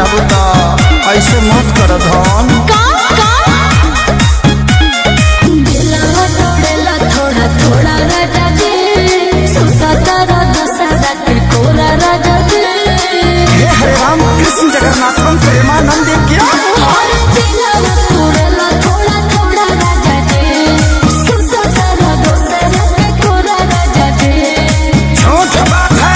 रहबू तो ऐसे मत कर धन। थोड़ा थोड़ा राजा जी सुता तारा दशहरा के कोरा राजा जी। हे हरे राम कृष्ण जगन्नाथ प्रेमानंद क्या थोड़ा थोड़ा राजा जी सुता तारा दशहरा के कोरा राजा जी। झूठ बात है।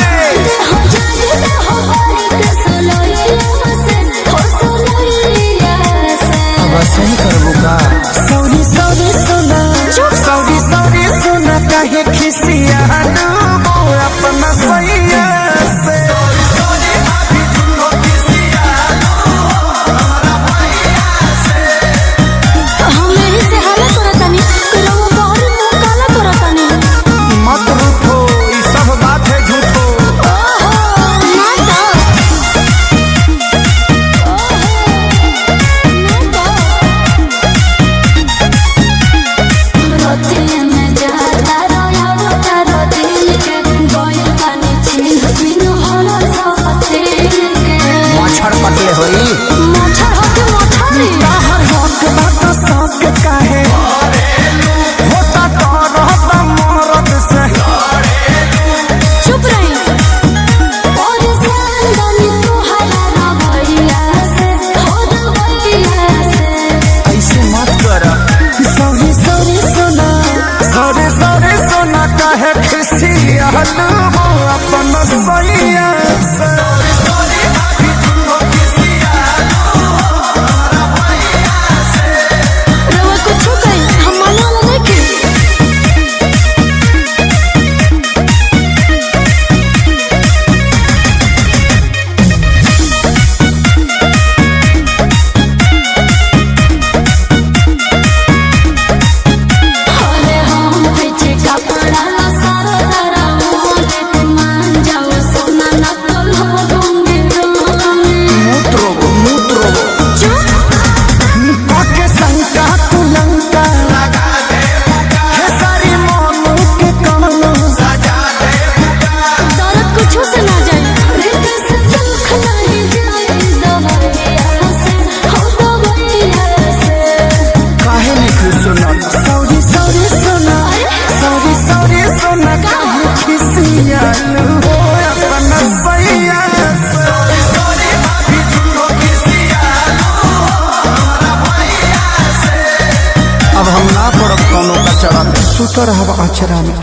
अब सही करबू का सौरी सौरी सुना सौरी सौरी सुना कहे खिसिया अपना सैया से। मत रूठो ये सब बात है झूठो। मच्छर पटले होई बाहर हक बात सब काहे होता तो रहता मरद से। चुप रही और ऐसे मत कर सौरी सौरी सुना सौरी सौरी सुना काहे खिसिया अपना सैया से। सौरी सौरी सुना सौरी सौरी सुना काहे खिसिया अपना सैया से। अब हम ना पड़ब कोनो कचरा में सुत रहब अचरा में।